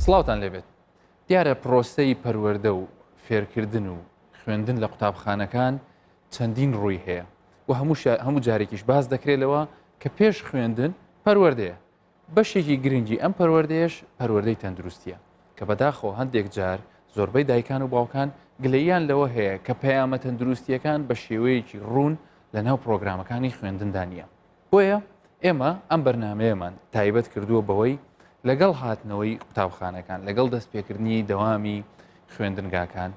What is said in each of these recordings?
سڵاوتان لێبێت دیارە پرۆسەی پەروەردە و فێرکردن و خوێندن لە قوتابخانەکان چەندین ڕووی هەیە و هەموو جارێکیش باز دەکرێتەوە کە پێش خوێندن پەروەردەیە بەشێکی گرنگی ئەم پەروەردەیەش پەروەردەی تەندروستیە کە بەداخەوە هەندێک جار زۆربەی دایکان و باوکان گلەییان لەوە هەیە کە پەیامە تەندروستیەکان بە شێوەیەکی ڕوون لە ناو پرۆگرامەکانی خوێندندا نییە بۆیە ئێمە ئەم بەرنامەیەمان تایبەت کردووە بەوەی لەگەڵ هاتنەوەی قوتابخانەکان لەگەڵ دەستپێکردنی دەوامی خوێندنگاکان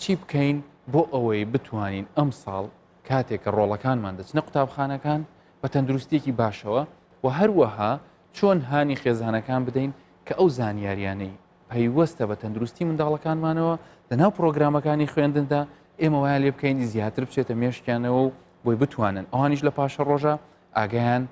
چی بکەین بۆ ئەوەی بتوانین ئەم ساڵ کاتێک کە ڕۆڵەکانمان دەچنە قوتابخانەکان بە تەندروستیەکی باشەوە و هەروەها چۆن هانی خێزانەکان بدەین کە ئەو زانیاریانەی پەیوەستە بە تەندروستی منداڵەکانمانەوە لەناو پرۆگرامەکانی خوێندندا ئێمە وایە لێ بکەین زیاتر بچێتە مێشکیانەوە و بۆی بتوانن ئەوانیش لە پاشە ڕۆژە ئاگیان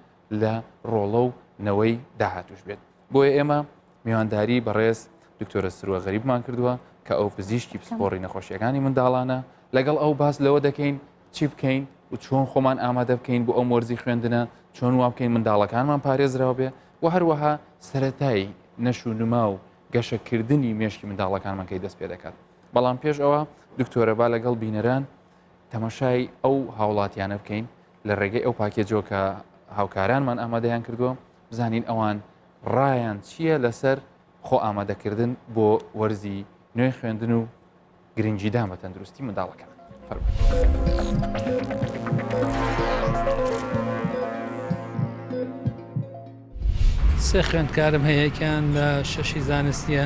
لە ڕۆڵە و نەوەی داهاتوش بێت بۆیە ئێمە میوانداری بەڕێز دکتۆرە سروە غەریبمان کردووە کە ئەو پزیشکی پسپۆڕی نەخۆشیەکانی منداڵانە لەگەڵ ئەو باس لەوە دەکەین چی بکەین و چۆن خۆمان ئامادە بکەین بۆ ئەو مۆرزی خوێندنە چۆن وا بکەین منداڵەکانمان پارێزراوە بێ و هەروەها سەرەتایی نەشونما و گەشەکردنی مێشکی منداڵەکانمان کەی دەست پێ دەکات بەڵام پێش ئەوە دکتۆرە با لەگەڵ بینەران تەماشای ئەو هاوڵاتیانە بکەین لە ڕێگەی ئەو پاکێجۆ کە هاوکارانمان ئامادەیان کردووە بزانین ئەوان ڕایان چییە لەسەر خۆ ئامادەکردن بۆ وەرزی نوێی خوێندن و گرنگیدان بە تەندروستی منداڵەکان سێ خوێندکارم هەیە یەکیان لە شەشی زانستیە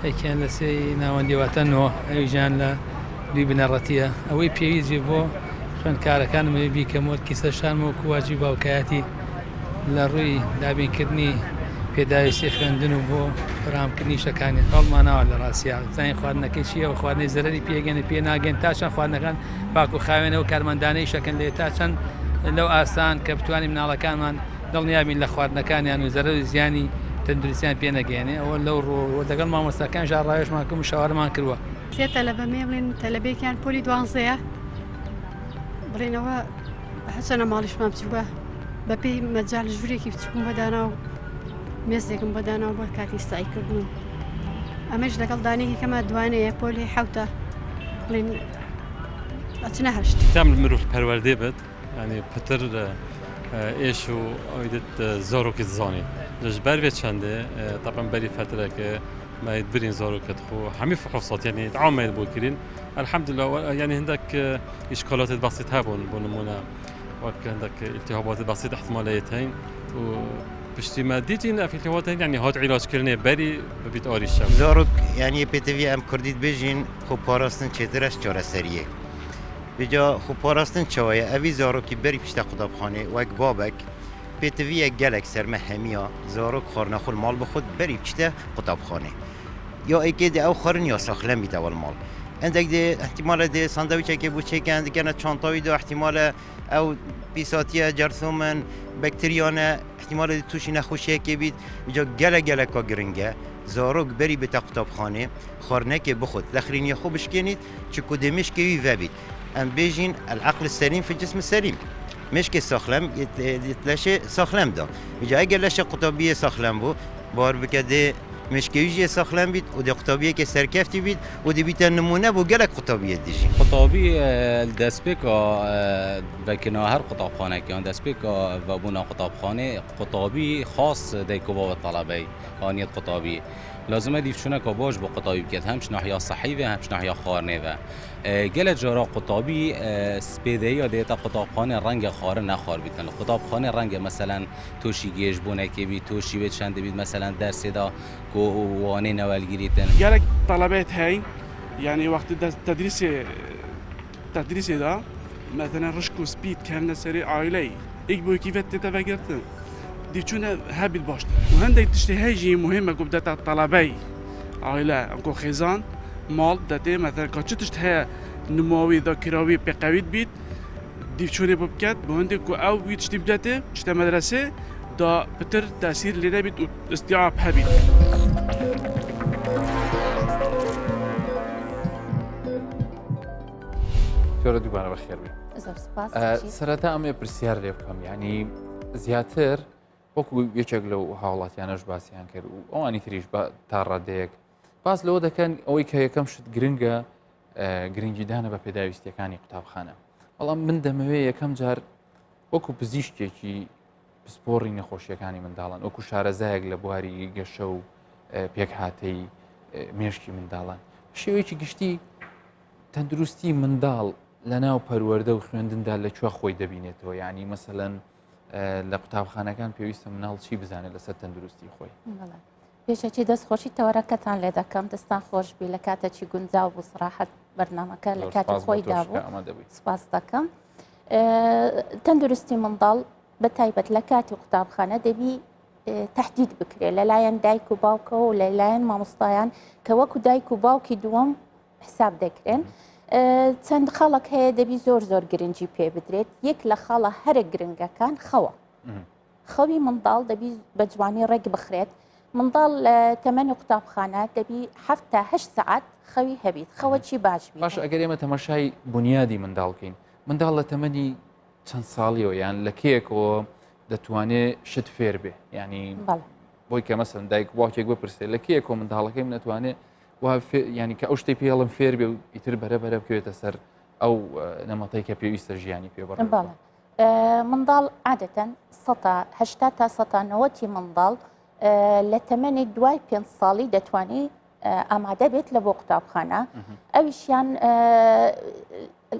یەکیان لە سێی ناوەندیواتەنەوە ئەویژیان لە دوی بنەڕەتیە ئەوەی پێویستی بۆ خوێندکارەکانم بیکەم وەرکی سەرشانمەوە کوواجی باوکایەتی لە ڕووی دابینکردنی پێداویستی خوێندن و بۆ فراهەمکردنی شەکانی هەڵماناوە لە ڕاستیە زانین خواردنەکەی چییە و خواردنەی زەرەری پێگەنە پێ ناگەن تا چەند خواردنەکان پاک و خاوێنەوە کارمەندانەی شەکەن لێ تا چەند لەو ئاسان کە بتوانین مناڵەکانمان دڵنیابین لە خواردنەکانیان و زەرەر و زیانی تەندروستیان پێ نەگەێنێ ئەوە لەو ڕۆ دەگەڵ مامۆستاکان ژاڕایشمان کەم و شاوارمان کردووە سێ تەلەبەمێ بڵێن تەلەبێکیان پۆلی دوانزەیە بڕێنەوە هەچەنە ماڵیشمان بچووە بەپێی مەجال ژوورێکی بچووکم بەدانا و مێزێکم بەدانەوە بۆ کاتی ستایکردن ئەمەش لەگەڵ دانێکی کەمە دوانەیە پۆلی حوتە بڵێن ئەچنە هەشت تام مرۆڤ پەروەردەی بێت ینی پتر ئێش و ئەویدت زۆرۆکی زانێت لەژبەر بێت چەندێ تاپەن بەری فترەکە ماید برین زۆرۆکەت خۆ هەمی فحوسات یعنی عامێت بۆ کردین الحمدلله يعني عندك إشكالات بسيطة هبون بنمونا وعندك التهابات بسيطة احتماليتين وبشتي ما ديتين في التهاباتين يعني هات علاج كرني بري ببيت آريشة زارك يعني بتوي أم كرديت بيجين خو باراستن چترش چاره سریه بجا خو باراستن چوایه اوی زارکی بری پشت قطبخانه و اک بابک بتوی گلک سرمه همیا زارک خورنخول مال بخود بری پشت قطبخانه یا اگه ده او خورن یا ساخلم بیده والمال عندك دي احتمال دي ساندويتش كي بوتشي كان كانت شانطاوي دو احتمال او بيساتيا جرثومن بكتيريانا احتمال دي توشي نخوشي كي بيت جا جلا كا جرينجا زاروك بري بتقطب خانه خارنك بخود الاخرين يا خوبش كنيت تشكو دمش كي فابيت ام بيجين العقل السليم في الجسم السليم مش كي ساخلم يتلاشي ساخلم دا جا اگر لاشي قطبيه ساخلم بو بار بكده مشکیویی ساخلم بید و قطابیه که سرکفتی بید و دیت نمونه بو گلک قطابیه دیجی قطابی دسپیکا و کنار قطابخانه که دسپیکا و بنا قطابخانه قطابی خاص دیکوبا و طلبه آنیت قطابی لازمه دیفشونه که باش با قطابی بکت همش ناحیه صحی و همش ناحیه خارنه و گل جارا قطابی سپیده یا دیتا قطابخانه رنگ خاره نخار بیتن قطابخانه رنگ مثلا توشی گیج بونه که بی توشی بید چند بید مثلا درس دا کو وانه نوالگیریتن گلک طلبات هاي يعني وقت تدريس دا مثلا رشك وسبيد كان سري عائلي ايك بو كيف تتفكرتن دي چونه هابيل باشت وهندك تشتهاجي مهمه قبدت الطلبي عائله انكو خزان مال داده مثلا کاچتش ته نماوی ذاکراوی بقوید بید دیوچونه ببکت به هنده که او بید چتی بدته چتی مدرسه دا بتر تأثیر لیده بید و استیعاب هبید جۆرە دووبارە بەخێر بێ سەرەتا ئەمێ پرسیار لێ بکەم یعنی زیاتر وەکو یەکێک لەو هاوڵاتیانەش باسییان کرد و ئەوانی تریش تا ڕادەیەک باس لەوە دەکەن ئەوەی کە یەکەم شت گرنگە گرنگیدانە بە پێداویستیەکانی قوتابخانە. بەڵام من دەمەوێت یەکەم جار وەکو پزیشکێکی پسپۆڕی نەخۆشیەکانی منداڵان وەکو شارەزایەک لە بواری گەشە و پێک هاتەی مێشکی منداڵان شێوەیەکی گشتی تەندروستی منداڵ لە ناو پەروەردە و خوێندندا لەکوێ خۆی دەبینێتەوە یعنی مەسەلەن لە قوتابخانەکان پێویستە مناڵ چی بزانێت لەسەر تەندروستی خۆی. پێشەکی دەستخۆشی تەوەرەکەتان لێ دەکەم دەستان خۆش بی لە کاتێکی گونجاو بوو سراحەت بەرنامەکە لە کاتی خۆی دابوو سپاس دەکەم. تەندروستی منداڵ بە تایبەت لە کاتی قوتابخانە دەبی تهدید بکرێت لەلایەن دایک و باوکە و لەلایەن مامۆستایان کە وەکو دایک و باوکی دووەم حساب دەکرێن. چەند خەڵک هەیە دەبی زۆر گرنگی پێ بدرێت. یەک لە خەڵە هەرە گرنگەکان خەوە. خەوی منداڵ دەبی بە جوانی ڕێک بخرێت. منداڵ لە تەمەنی قوتابخانە دەبی 7 تا 8 سعات خەوی هەبیت. خەوەکی باش بێت. باش ئەگەر ئێمە تەماشای بنیادی منداڵکەین منداڵ لە تەمەنی چەند ساڵیەوە یان لە کێکەوە دەتوانێت شت فێر بێ ینی بۆی کە مەسەن دایک باوکێک بپرسێت لە کێکەوە منداڵەکەی نەتوانێت ینی کە ئەو شتەی پێڵم فێر بێ و ئیتر بەرە بکوێتە سەر ئەو نەمەتەی کە پێویستە ژیانی پێبڕ. منداڵ عادەتەن 80 تا 90 منداڵ لە تەمەنی دوای 5 ساڵی دەتوانێت ئامادە بێت لە بۆ قوتابخانە. ئەویشیان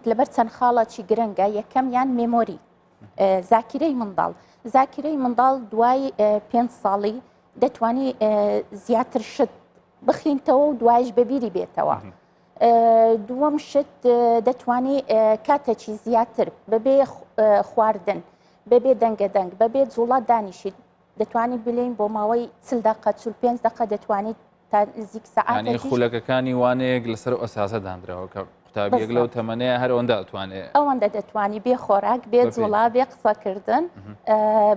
لەبەر چەند خاڵێکی گرنگە یەکەم یان مێمۆری زاکیرەی منداڵ. زاکیرەی منداڵ دوای 5 ساڵی دەتوانی زیاتر شت بخینتەوە و دوایش بەبیری بێتەوە. دووەم شت دەتوانی کاتێکی زیاتر بەبێ خواردن بەبێ دەنگەدەنگ بەبێ جوڵات دانیشید دەتوانی بلین بۆ ماوەی 40 دقه 45 دقه دەتوانیت تا نزیک سەعاتێکی خولەکەەکانی وانەیەک لەسەر ئەساسە دانراوە کە قوتابیەک لەو تەمەنەیە هەر ئەوەندا ئەتوانێت ئەوەندە دەتوانی بێ خۆراک بێ جوڵا بێ قسەکردن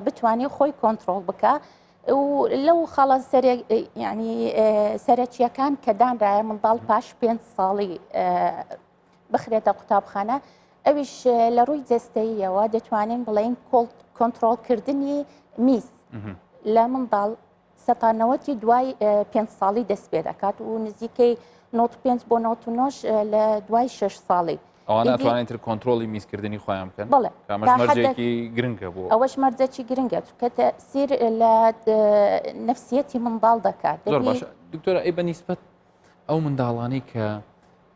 بتوانی خۆی کۆنتترۆل بکە. و لەو خەڵە ینی سەرەکیەکان کە دانرایە منداڵ پاش 5 ساڵی بخرێتە قوتابخانە ئەویش لە ڕووی جەستەییەوە دەتوانین بڵین کۆنتترۆلکردنی میز لە منداڵ سەتانەوەتی دوای 5 ساڵی دەست پێ دەکات و نزیکەی 95 بۆ 99 لە دوای 6 ساڵی. ئەوانە ئەتوانین تر کۆنتترۆلی میزکردنی خۆیان بکەن. بڵێ مەرجێکی گرنگە بوو. ئەوەش مەرجێکی گرنگە چونکە تەسیر لە نەفسیەتی منداڵ دەکات. زۆر باشە دکتۆرە ئەی بەنیسبەت ئەو منداڵانەی کە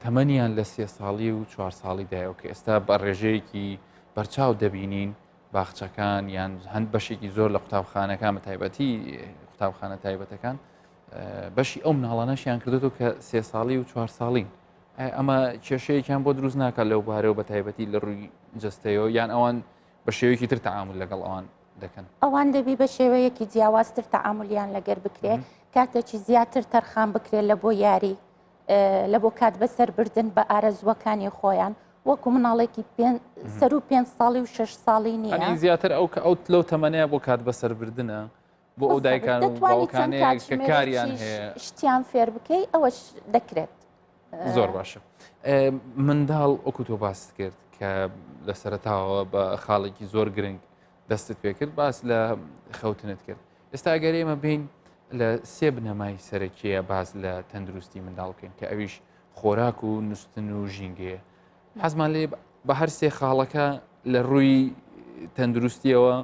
تەمەنیان لە 3 ساڵی و 4 ساڵی دایەوە کە ئێستا بە ڕێژەیەکی بەرچاو دەبینین باخچەکان یان هەند بەشێکی زۆر لە قوتابخانەکان بە تایبەتی قوتابخانە تایبەتەکان بەشی ئەو مناڵانەشیان کردێتەوە کە 3 ساڵی و 4 ساڵین. ئەمە کێشەیەکیان بۆ دروست ناکات لەو بارەوە بە تایبەتی لە ڕووی جەستەیەوە یان ئەوان بە شێوەیەکی تر تەعامل لەگەڵ ئەوان دەکەن. ئەوان دەبی بە شێوەیەکی جیاوازتر تەعاملیان لەگەر بکرێت کاتێکی زیاتر تەرخان بکرێت لە بۆ یاری لە بۆ کات بەسەر بردن بە ئارەزوەکانی خۆیان وەکو مناڵێکی سەر و 5 ساڵی و 6 ساڵی نییە زیاتر ئەو کە ئەو لەو تەمەنەیە بۆ کات بەسەر بردنە بۆ ئەو دایکان و باوکانەیە کە کاریان هەیە شتیان فێر بکەی ئەوەش دەکرێت. زۆر باشە. منداڵ ئەوکو تۆ باست کرد کە لە سەرەتاوە بە خاڵێکی زۆر گرنگ دەستت پێ کرد باس لە خەوتنت کرد. ئێستا ئەگەر ئێمە بین لە 3 بنەمای سەرەکیە باز لە تەندروستی منداڵ بکەین کە ئەویش خۆراک و نووستن و ژینگەیە. حەزمان لێ بە هەر 3 خاڵەکە لە ڕووی تەندروستیەوە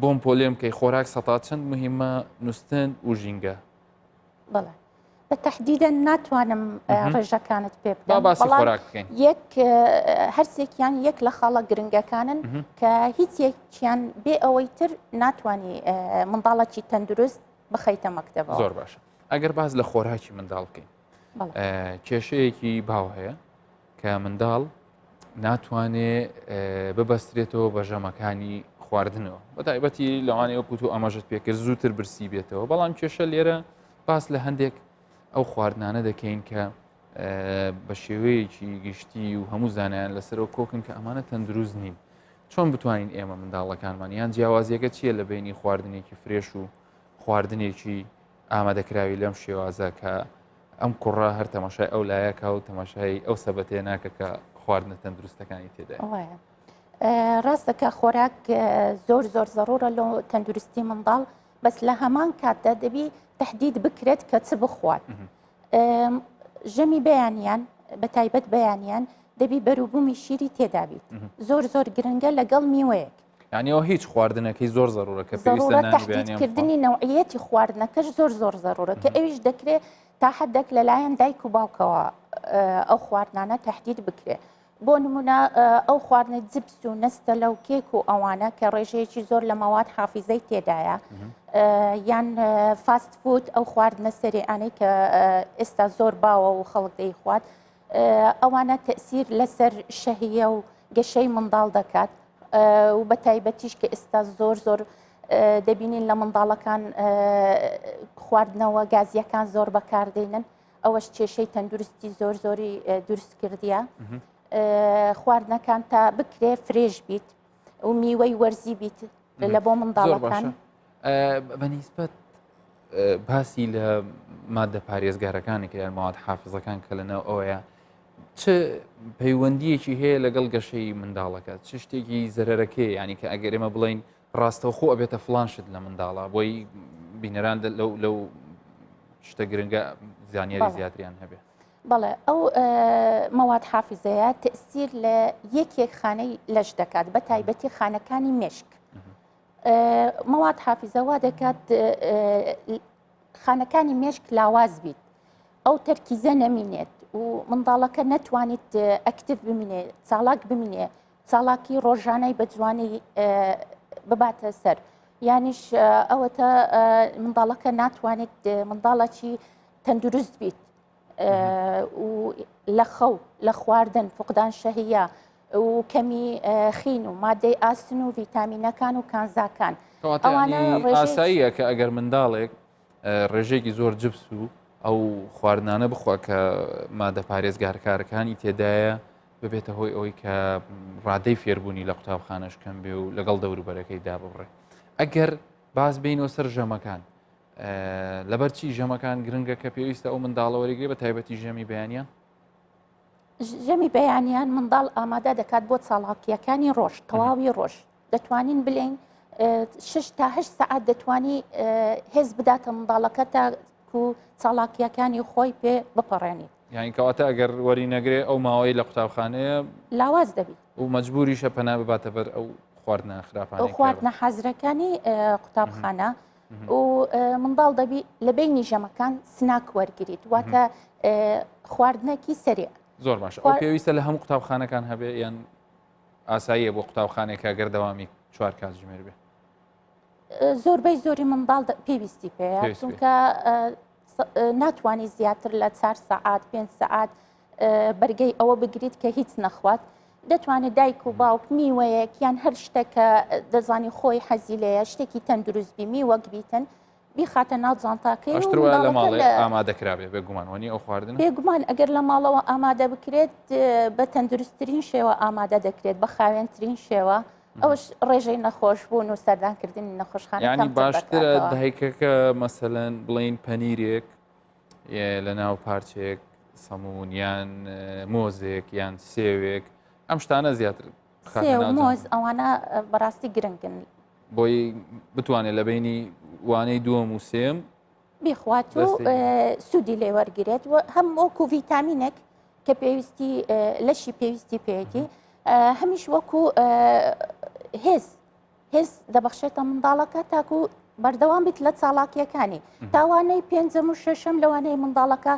بۆم پۆلێم کەی خۆراک سەتا چەند مهمە نووستن و ژینگە. بەڵێ بە تەحدیدەن ناتوانم ڕێژەکانت پێ بدەم باسی خۆراک بکەین. هەرسێکیان یەک لە خاڵە گرنگەکانن کە هیچ یەکیان بێ ئەوەی تر ناتوانانی منداڵێکی تەندروست بخەیتە مەکتەبەوە. زۆر باشە. ئەگەر باز لە خۆراکی منداڵ بکەین کێشەیەکی باو هەیە کە منداڵ ناتوانێت ببەسترێتەوە بە ژەمەکانی خواردنەوە بە تایبەتی لەوانەیە وەکوتو ئەمەژت پێکرد زووتر برسی بێتەوە بەڵام کێشە لێرە باس لە هەندێک ئەو خواردنانە دەکەین کە بە شێوەیەکی گشتی و هەموو زانایان لەسەرەوە کۆکن کە ئەمانە تەندروست نین. چۆن بتوانین ئێمە منداڵەکانمان یان جیاوازیەکە چییە لە بینی خواردنێکی فرێش و خواردنێکی ئامادەکراوی لەم شێوازە کە ئەم کوڕە هەر تەماشای ئەو لایەکە و تەماشای ئەو سەبەتێ ناکە کە خواردنە تەندروستەکانی تێدای. ڕاستەکە خۆراک زۆر زۆر زەڕورە لە تەندروستی منداڵ بەس لە هەمان کاتدا دەبی تهدید بکرێت کە چ بخوات ژەمی بەیانیان بە تایبەت بەیانیان دەبی بەروبوومی شیری تێدابیت زۆر زۆر گرنگە لەگەڵ میوەیەک یعنی ئەو هیچ خواردنەکەی زۆر زەڕورە کە ضرورە تهدیدکردنی نەوعیەتی خواردنەکەش زۆر زۆر زەڕورە کە ئەویش دەکرێت تا حدێک لەلایەن دایک و باوکەوە ئەو خواردنانە تهدید بکرێت بۆ نمونە ئەو خواردنە جبس و نەستە لەو کێک و ئەوانە کە ڕێژەیەکی زۆر لە مەواد حافیزەی تێدایە یان فاست فود ئەو خواردنە سەریعانەی کە ئێستا زۆر باوە و خەڵک دەیخوات ئەوانە تەئسیر لەسەر شەهیە و گەشەی منداڵ دەکات و بە تایبەتیش کە ئێستا زۆر زۆر دەبینین لە منداڵەکان خواردنەوە گازیەکان زۆر بەکاردێنن ئەوەش کێشەی تەندروستی زۆر زۆری دروست کردیە خواردنەکان تا بکرێ فرێژ بیت و میوەی وەرزی بیت لە بۆ منداڵەکان بەنیسبەت باسی لە مادە پارێزگارەکانی کە یان مواد حافزەکان کە لەنەوە ئەوەیە چ پەیوەندیەکی هەیە لەگەڵ گەشەی منداڵەکە چ شتێکی زەرەرەکەی ینی کە ئەگەر ئێمە بڵین ڕاستەوە خۆ ئەبێتە فلانشت لە منداڵە بۆی بینەران لەو شتە گرنگە زانیاری زیاتریان هەبێ بەڵێ ئەو مەواد حافزەیە تەئسیر لە یەکێک خانەی لەش دەکات بە تایبەتی خانەکانی مێشک مەواد حافزە وا دەکات خانەکانی مێشک لاواز بیت ئەو تەرکیزە نەمینێت و منداڵەکە نەتوانێت ئەکتیڤ بمینێت چالاک بمینێ چالاکی ڕۆژانەی بە جوانی بباتە سەر یانیش ئەوەتە منداڵەکە ناتوانێت منداڵەکی تەندروست بیت و لە خەو لە خواردن فقدان شەهیە و کەمی خین و مادەی ئاستن و ڤیتامینەکان و کانزاکان ئاساییە کە ئەگەر منداڵێک ڕێژێکی زۆر جبس و ئەو خواردنانە بخوا کە مادە پارێزگارکارەکانی تێدایە ببێتە هۆی ئەوەی کە ڕادەی فێربوونی لە قوتابخانەش کەم بێ و لەگەڵ دەوروبەرەکەی دابڕێ ئەگەر باز بینەوە سەر ژەمەکان لەبەرچی ژەمەکان گرنگە کە پێویستە ئەو منداڵەوەریگرێ بە تایبەتی ژەمی بەیانیان ژەمی بەیانیان منداڵ ئامادە دەکات بۆ چاڵاکیەکانی ڕۆژ تەواوی ڕۆژ دەتوانین بڵێن 6 تا 8 سەعات دەتوانی هێز بداتە منداڵەکە تا و چاڵاکیەکانی خۆی پێ بپەڕێنیت یانی کەواتە ئەگەر وەری نەگرێ ئەو ماوەی لە قوتابخانەیە لاواز دەبیت و مەجبوریشە پەنا بباتە بەر ئەو خواردنە خراپانەی ئەو خواردنە حەزرەکانی قوتابخانە و منداڵ دەبی لە بینی ژەمەکان سناک وەرگریت واتە خواردنەکی سەریع زۆر باشە ئەو پێویستە لە هەموو قوتابخانەکان هەبێ یان ئاساییە بۆ قوتابخانێکە گەر دەوامی 4 کات ژمێر بێ زۆربەی زۆری منداڵ پێویستی پێەیە چونکە ناتوانانی زیاتر لە 4 سەعات 5 سەعات بەرگەی ئەوە بگریت کە هیچ نەخوات دەتوانێت دایک و باوک میوەیەک یان هەر شتێکە دەزانی خۆی حەزی لەیە شتێکی تەندروستبی میوەک بیتن بیخاتە ناو جانتاکەی لە ماڵی ئامادەکرابێ بێگومانوانی ئەو خواردن بێگومان ئەگەر لە ماڵەوە ئامادە بکرێت بە تەندروستترین شێوە ئامادە دەکرێت بە خاوێنترین شێوە ئەوش ڕێژەی نەخۆش بوون و سەردانکردنی نەخۆشخانە ینی باشترە دایکەکە مەسەلەن بڵین پەنیرێک لە ناو پارچێک سەمون یان مۆزێک یان سێوێک ئەم شتانە زیاتر مۆز ئەوانە بەڕاستی گرنگن بۆی بتوانێت لە بینی وانەی دووەم و سێم بیخوات و سوودی لێ وەرگێت و هەم وەکو ڤیتامینێک کە پێویستی لەشی پێویستی پێێتی هەمیش وەکو هێز دەبەخشێتە منداڵەکە تاکو بەردەوام بیت لە چاڵاکیەکانی تاوانەی پێنجەم و شەشەم لەوانەیە منداڵەکە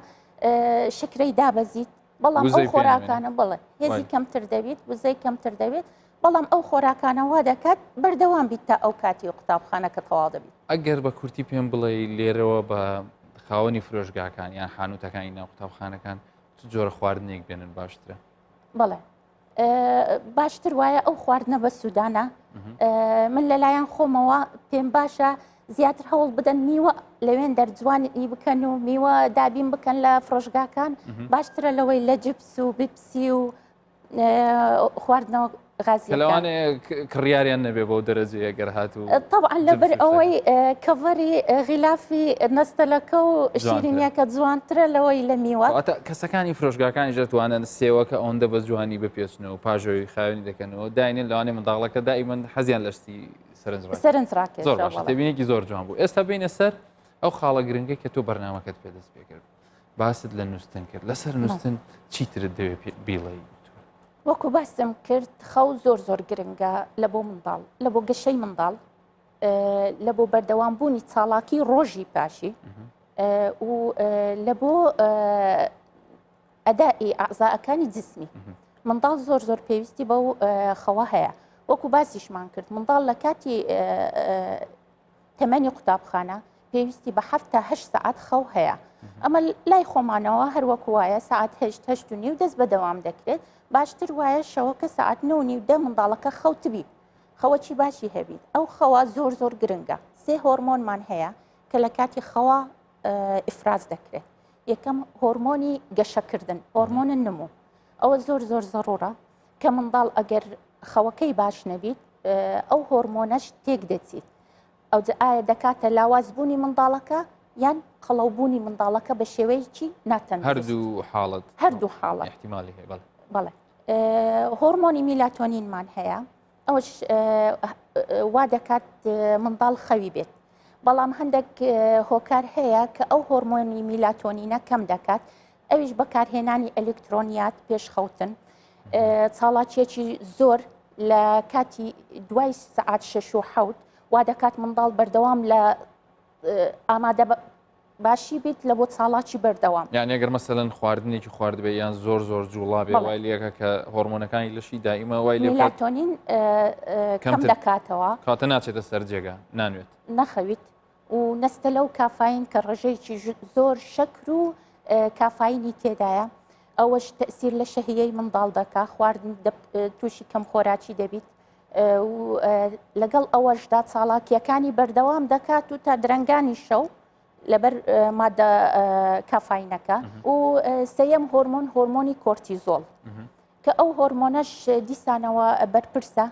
شکرەی دابەزیت بەڵام ئەو خۆراکانە بڵێ هێزی کەمتر دەبێت وزەی کەمتر دەبێت بەڵام ئەو خۆراکانەوە دەکات بەردەوام بیت تا ئەو کاتی و قوتابخانەکە تەواو دەبێت ئەگەر بە کورتی پێم بڵێ لێرەوە بە خاوەنی فرۆشگاکان یان حانوتەکانی ناو قوتابخانەکان جۆرە خواردنێک بێنن باشترە بڵێ باشتر وایە ئەو خواردنە بە سوودانە من لەلایەن خۆمەوە پێم باشە زیاتر هەوڵ بدەن میوە لەوێن دەرجوانی بکەن و میوە دابین بکەن لە فرۆشگاکان باشترە لەوەی لە جبس و بیپسی و خواردنەوە غازیەکان لەوانەیە کڕیاریان نەبێ بۆ دەرەجەیە گەر هاتوو طبعا لەبەر ئەوەی کەڤەری غیلافی نەستەلەکە و شیرینیەکە جوانترە لەوەی لە میوە کەسەکانی فرۆشگاکانی ژەتوانن سێوەکە ئەوەندە بە جوانی بپێچنەوە پاژۆی خاوێنی دەکەنەوە داینێن لەوانێ منداڵەکە دائیمەن حەزیان لەشتی سەرنجڕاکێ زۆر باش تبینێکی زۆر جوان بوو ئێستا بینە سەر ئەو خاڵە گرنگی کە تۆ بەرنامەکەت پێدەست پێ کرد باست لە نووسن کرد لەسەر نووسن چیترت دەوێت بیڵی وەکو باسم کرد خەو زۆر گرنگە لە بۆ منداڵ لە بۆ گەشەی منداڵ لە بۆ بەردەوامبوونی چاڵاکی ڕۆژی پاشی و لە بۆ ئەدای ئەعزاەکانی جسمی منداڵ زۆر پێویستی بەو خەوە هەیە وەکو باسیشمان کرد منداڵ لە کاتی تەمەنی قوتابخانە پێویستی بە 7 سعات خەو هەیە ئەمە لای خۆمانەوە هەروەکو وایە سعات 8 دەست بەدەوام دەکرێت باشتر وایە شەوەکە سعات 9 منداڵەکە خەوتبی خەوەکی باشی هەبیت ئەو خەوە زۆر گرنگە سێ هۆرمۆنمان هەیە کە لە کاتی خەوە ئیفراز دەکرێت یەکەم هۆرمۆنی گەشەکردن هۆرمۆنی نمو ئەوە زۆر زەڕورە کە منداڵ ئەگەر خەوەکەی باش نەبیت ئەو هۆرمۆنەش تێک دەچیت ئەو ئایا دەکاتە لاوازبوونی منداڵەکە یان قەڵەوبوونی منداڵەکە بە شێوەیەکی ناتەن هەردوو حاڵەت احتیمالی هەیە بەڵێ هۆرمۆنی میلاتۆنینمان هەیە ئەوش وا دەکات منداڵ خەوی بێت بەڵام هەندێک هۆکار هەیە کە ئەو هۆرمۆنی میلاتۆنینە کەم دەکات ئەویش بەکارهێنانی ئەلکترۆنیات پێش خەوتن چاڵاکیەکی زۆر لە کاتی دوای سعات 6 و 7 وا دەکات منداڵ بەردەوام لە ئامادە باشی بیت لە بۆ چاڵاکی بەردەوام یان ئەگەر مەسەلەن خواردنێکی خواردبێ یان زۆر جوڵا بێ وای لەکە کە هۆرمۆنەکانی لەشی دائیمە وای لێ میلاتۆنین کەم دەکاتەوە کاتە ناچێتە سەر جێگا نانوێت نەخەویت و نەستە لەو کافاین کە ڕژەیەکی زۆر شەکر و کافاینی تێدایە ئەوەش تەسیر لە شەهیەی منداڵ دەکا خواردن تووشی کەم خۆراکی دەبیت و لەگەڵ ئەوەشدا چاڵاکیەکانی بەردەوام دەکات و تا درەنگانی شەو لەبەر مادە کافاینەکە و سەیەم هۆرمۆنی کۆرتیزۆڵ کە ئەو هۆرمۆنەش دیسانەوە بەرپرسە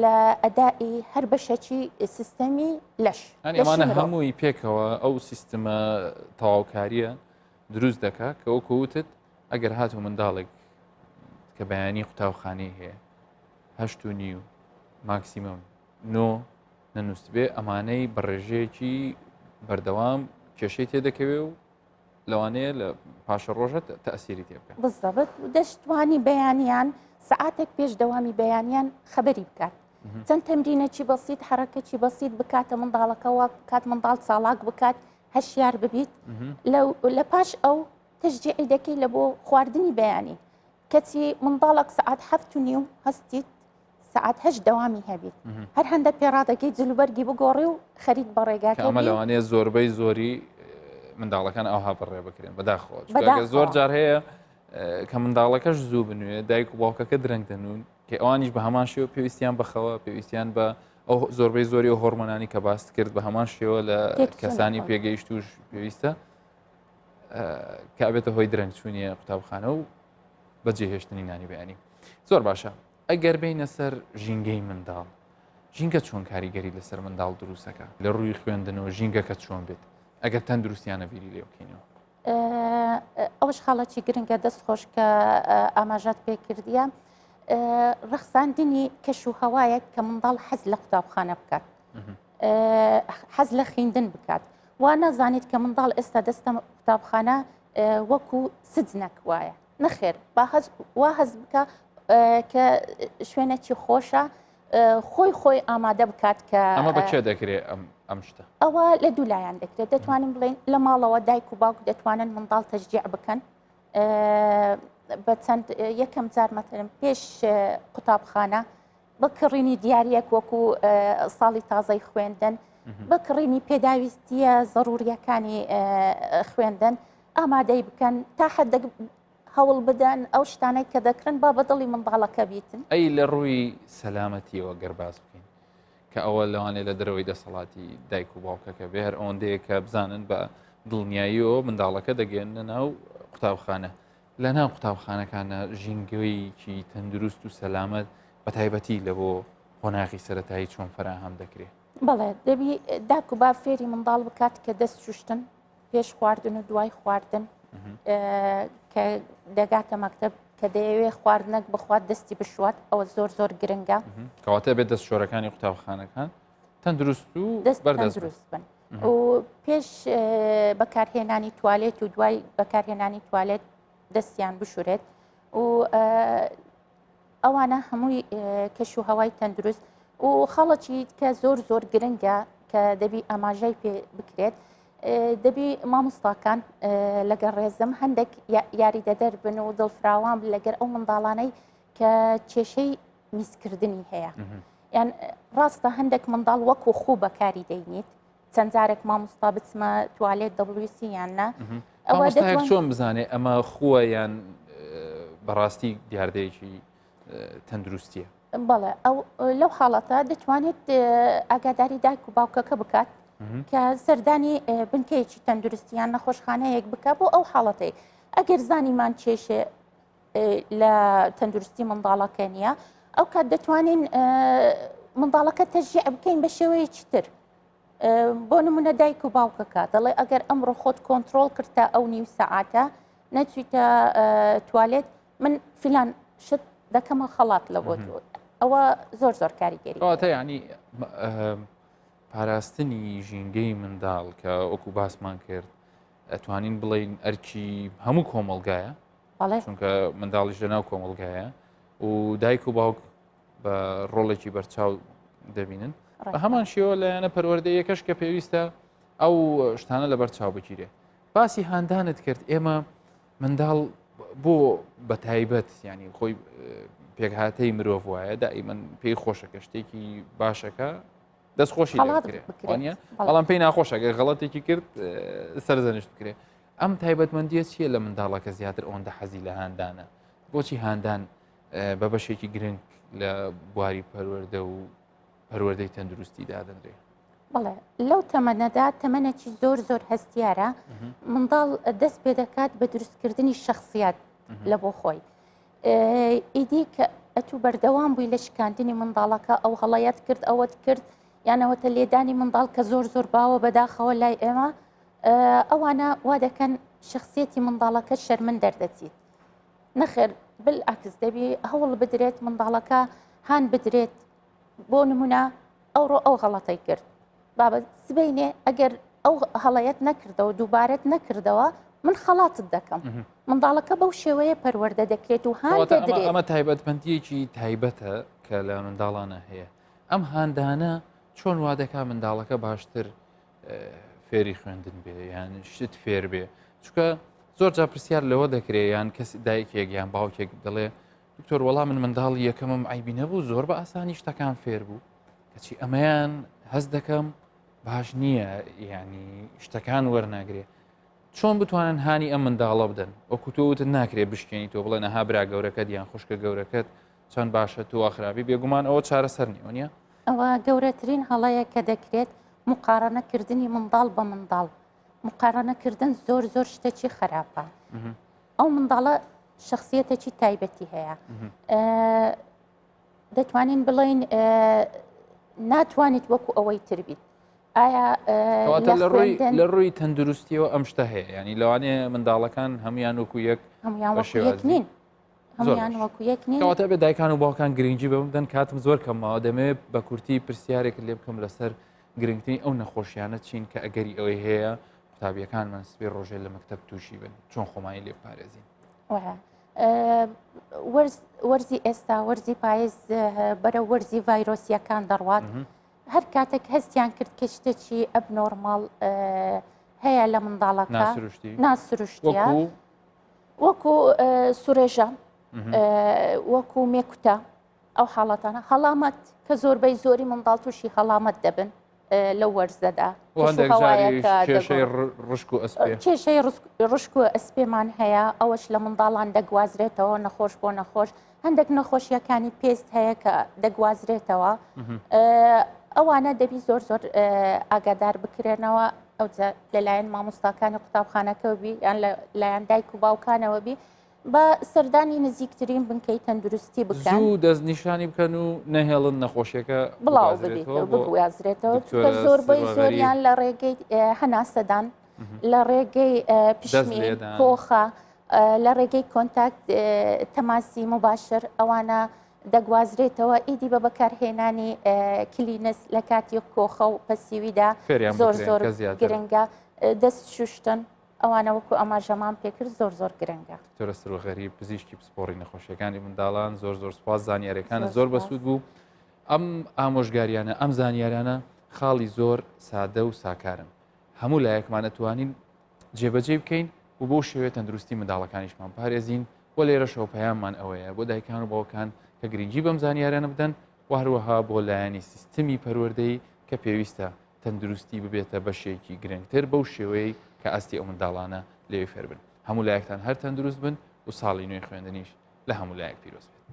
لە ئەدای هەر بەشێکی سیستەمی لەش ئەمانە هەمووی پێکەوە ئەو سیستەمە تەواوکاریە دروست دەکات کە ئەو کەوتت ئەگەر هاتوو منداڵێک کە بەیانی قوتابخانەی هەیە 8:30 ماکسیمۆم 9 نەنووست بێ ئەمانەی بە ڕێژەیەکی بەردەوام کێشەی تێدەکەوێ و لەوانەیە لە پاشە ڕۆژە تەسیری تێ بکات بزەبت و دەشتوانی بەیانیان سعاتێک پێش دەوامی بەیانیان خەبەری بکات چەند تەمرینێکی بەسیت حرەکەکی بەسیت بکاتە منداڵەکەەوە کات منداڵ چاڵاک بکات هەشیار ببیت لە پاش ئەو تشجیعی دەکەی لە بۆ خواردنی بەیانی کەچی منداڵک سعات 7:30 هەستیت سعات 8 دەوامی هەبیت هەر هەندە پێڕادەکەی جلوبەرگی بگۆڕی و خەریت بە ڕێگاکە ئەمە لەوانەیە زۆربەی زۆری منداڵەکان ئەوها بەڕێ بکرێن بەداخەوە زۆر جار هەیە کە منداڵەکەش زوو بنوێ دایک و باوکەکە درەنگ دەنون کە ئەوانیش بە هەمان شێوە پێویستیان بەخەوە پێویستیان بە ئەو زۆربەی زۆری و هۆرمۆنانی کە باست کرد بە هەمان شێوە لە کەسانی پێگەیشت توش پێویستە کابێتە هۆی درەنگ چوونیە قوتابخانە و بەجێهێشتنی نانی بەیانی زۆر باشە ئەگەر بینە سەر ژینگەی منداڵ ژینگە چۆن کاریگەری لەسەر منداڵ دروستەکە لە ڕووی خوێندنەوە ژینگەکە چۆن بێت ئەگەر تەندروستیانە بیری لێ بکەینەوە ئەوش خاڵەتی گرنگە دەست خۆش کە ئاماژات پێکردیە ڕەخساندنی کەش و هەوایەک کە منداڵ حەز لە قوتابخانە بکات حەز لە خوێندن بکات وا نەزانیت کە منداڵ ئێستا دەستە قوتابخانە وەکو سجنەک وایە نەخێر وا هەز بکە کە شوێنێکی خۆشە خۆی ئامادە بکات کە ئەمە بەچێ دەکرێت ئەم شتە ئەوە لە دوولایان دەکرێت دەتوانین بڵێن لە ماڵەوە دایک و باوک دەتوانن منداڵ تەشجیع بکەن بە چەند یەکەم جار مەتەلەن پێش قوتابخانە بکڕینی دیارەک وەکو ساڵی تازەی خوێندن بکڕینی پێداویستیە ضروریەکانی خوێندن ئامادەی بکەن تا حەدەک هەوڵ بدەن ئەو شتانەی کە دەکرن با بەدڵی منداڵەکە بیتن ئەی لە ڕووی سەلامەتیەوە گەرباز بکەین کە ئەوە لەوانێت لە دەرەوەی دەسەڵاتی دایک و باوکەکە بێ هەر ئەوەندەیە کە بزانن بە دڵنیاییەوە منداڵەکە دەگەێنە ناو قوتابخانە لە ناو قوتابخانەکانە ژینگەیەکی تەندروست و سەلامەت بە تایبەتی لە بۆ قۆناغی سەرەتایی چۆن فراهەم دەکرێت. بەڵێ دەبی داک و با فێری منداڵ بکات کە دەست شوشتن پێش خواردن و دوای خواردن کە دەگاتە مەکتەب کە دەیەوێ خواردنەک بخوات دەستی بشوات ئەوە زۆر زۆر گرنگە کەواتە بێت دەست شۆرەکانی قوتابخانەکان تەندروست و بەردەست بن و پێش بەکارهێنانی توالێت و دوای بەکارهێنانی توالێت دەستیان بشورێت و ئەوانە هەمووی کەش و هەوای تەندروست و خەڵکی کە زۆر زۆر گرنگە کە دەبی ئاماژەی پێ بکرێت دەبی مامۆستاکان لەگەڵ ڕێزم هەندێک یاریدەدەر بن و دڵفراوان لەگەر ئەو منداڵانەی کە کێشەی میسکردنی هەیە یان ڕاستە هەندێک منداڵ وەکو خوو بەکاری دەینیت چەند جارێک مامۆستا بچمە توالێت دەبڵویسی یاننا ئەوە چۆن بزانێ ئەمە خووە یان بەڕاستی دیاردەیەکی تەندروستیە. بەڵێ ئەو لەو حاڵەتە دەتوانێت ئاگاداری دایک و باوکەکە بکات کە سەردانی بنکەیەکی تەندروستیان نەخۆشخانەیەک بکە بۆ ئەو حاڵەتەی ئەگەر زانیمان کێشێ لە تەندروستی منداڵەکە نیە ئەو کات دەتوانین منداڵەکە تەشجیع بکەین بە شێوەیەکی تر بۆ نمونە دایک و باوکەکە دەڵێ ئەگەر ئەمڕۆ خۆت کۆنتترۆل کردە ئەو نیو سەعاتە نەچیتە توالێت من فلان شت دەکەمە خەڵات لە بۆ ئەوە زۆر زۆر کاریگەری کەواتە یعنی پاراستنی ژینگەی منداڵ کە ئۆکو باسمان کرد ئەتوانین بڵین ئەرکی هەموو کۆمەڵگایە چونکە منداڵیش لەناو کۆمەڵگایە و دایک و باوک بە ڕۆڵێکی بەرچاو دەبینن بە هەمان شێوە لایەنە پەروەردەیەکەش کە پێویستە ئەو شتانە لە بەرچاو بگیرێ. باسی هاندانت کرد ئێمە منداڵ بۆ بە تایبەت ینی خۆی پێکهاتەی مرۆڤ وایە دائیمەن پێی خۆشەکە شتێکی باشەکە دەستخۆشی دەکرێت بەڵام پێی ناخۆشەکە غەڵەتێکی کرد سەرزەنشت بکرێت. ئەم تایبەتمەندیە چییە لە منداڵەکە زیاتر ئەوەندە حەزی لە هاندانە بۆچی هاندان بە بەشێکی گرنگ لە بواری پەروەردە و پەروەردەی تەندروستی دادەنرێ؟ بەڵێ لەو تەمەنەدا تەمەنێکی زۆر زۆر هەستیارە منداڵ دەست پێ دەکات بە دروستکردنی شخصیات لە بۆ خۆی ئیدی کە ئەتوو بەردەوام بووی لە شکاندنی منداڵەکە ئەو هەڵەیەت کرد ئەوەت کرد یانەوەتە لێدانی منداڵ کە زۆر زۆر باوە بەداخەوە لای ئێمە ئەوانە وا دەکەن شخصیەتی منداڵەکە شەرمن دەردەچیت نەخێر بالعکس دەبی هەوڵ بدرێت منداڵەکە هان بدرێت بۆ نمونە ئەوڕۆ ئەو غەڵەتەی کرد بابەت سبەینێ ئەگەر ئەو هەڵەیەت نەکردەوە دووبارەت نەکردەوە من خەڵاتت دەکەم منداڵەکە بەو شێوەیە پەروەردە دەکرێت و هان دەدرێت ئەمە تایبەتمەندیەکی تایبەتە کە لە منداڵانە هەیە ئەم هاندانە چۆن وا دەکا منداڵەکە باشتر فێری خوێندن بێ یان شت فێر بێ چونکە زۆر جا پرسیار لەوە دەکرێت یان کەس دایکێک یان باوکێک دەڵێ دکتۆر وەڵام من منداڵی یەکەمم عیبی نەبوو زۆر بە ئاسانی شتەکان فێر بوو کەچی ئەمەیان هەست دەکەم باش نییە ینی شتەکان وەرناگرێ چۆن بتوانن هانی ئەم منداڵە بدەن وەکوتۆوتت ناکرێت بشکێنی تۆ بڵێ نەها برا گەورەکەت یان خوشکە گەورەکەت چەند باشە تو ئاخرابی بێگومان ئەوە چارەسەر نیوە نیە ئەوە گەورەترین هەڵەیە کە دەکرێت مقارنەکردنی منداڵ بە منداڵ مقارنەکردن زۆر زۆر شتێکی خراپە ئەو منداڵە شخصیەتێکی تایبەتی هەیە دەتوانین بڵین ناتوانیت وەکو ئەوەی تربیت ئایا لە ڕووی تەندروستیەوە ئەم شتە هەیە ینی لەوانەیە منداڵەکان هەمویان وەکو یەک هەمویان وەکو یەک نین هەمویان وەکو یەک نین کەواتە بێ دایکان و باوکان گرنگجی بە بدەن کاتم زۆر کەمەوە دەمێت بە کورتی پرسیارێک لێ بکەم لەسەر گرنگترین ئەو نەخۆشیانە چین کە ئەگەری ئەوەی هەیە قوتابیەکانمان سبێ ڕۆژێ لە مەکتەب تووشی بن چۆن خۆمایی لێ بپارێزین وەرزی ئێستا وەرزی پایز بەرە وەرزی ڤایرۆسیەکان دەڕوات هەر کاتێک هەستیان کرد کە شتێکی ئەب نۆرماڵ هەیە لە منداڵەکە ناسروشتیە وەکو سوورێژە وەکو مێکوتە ئەو حاڵەتانە هەڵامەت کە زۆربەی زۆری منداڵ تووشی هەڵامەت دەبن لەو وەرزەدا کێشەی ڕشک و ئەسپێمان هەیە ئەوەش لە منداڵان دەگوازرێتەوە نەخۆش بۆ نەخۆش هەندێک نەخۆشیەکانی پێست هەیە کە دەگوازرێتەوە ئەوانە دەبی زۆر زۆر ئاگادار بکرێنەوە ئەو لەلایەن مامۆستاکانی قوتابخانەکەەوە بی یان لەلایەن دایک و باوکانەوە بی بە سەردانی نزیکترین بنکەی تەندروستی بکەن زوو دەستنیشانی بکەن و نەهێڵن نەخۆشیەکە بڵاو ببێتەوە بگوازرێتەوە کە زۆربەی زۆریان لە ڕێگەی هەناسەدان لە ڕێگەی پشمین کۆخە لە ڕێگەی کۆنتاکت تەماسی مباشر ئەوانە دەگوازرێتەوە ئیدی بە بەکارهێنانی کلینس لە کاتی کۆخە و پەسیویدا زۆر زۆر گرنگە دەست شوشتن ئەوانە وەکو ئەماژەمان پێکرد زۆر زۆر گرنگە دکتۆرە سروغەری پزیشکی پسپۆڕی نەخۆشیەکانی منداڵان زۆر زۆر سپاس زانیاریەکانە زۆر بەسوود بوو ئەم ئامۆژگاریانە ئەم زانیاریانە خاڵی زۆر سادە و ساکارن هەموو لایەکمان ئەتوانین جێبەجێ بکەین و بۆ شێوێت تەندروستی منداڵەکانیشمان پارێزین بۆ لێرەشەوە پەیاممان ئەوەیە بۆ دایکان و باوکان کە گرنگی بەم زانیاریانە بدەن و هەروەها بۆ لایەنی سیستمی پەروەردەی کە پێویستە تەندروستی ببێتە بەشێکی گرنگتر بەو شێوەیە کە ئاستی ئەو منداڵانە لێوی فێر بن هەموو لایەکتان هەر تەندروست بن و ساڵی نوێی خوێندنیش لە هەموو لایەک پیرۆز بێت.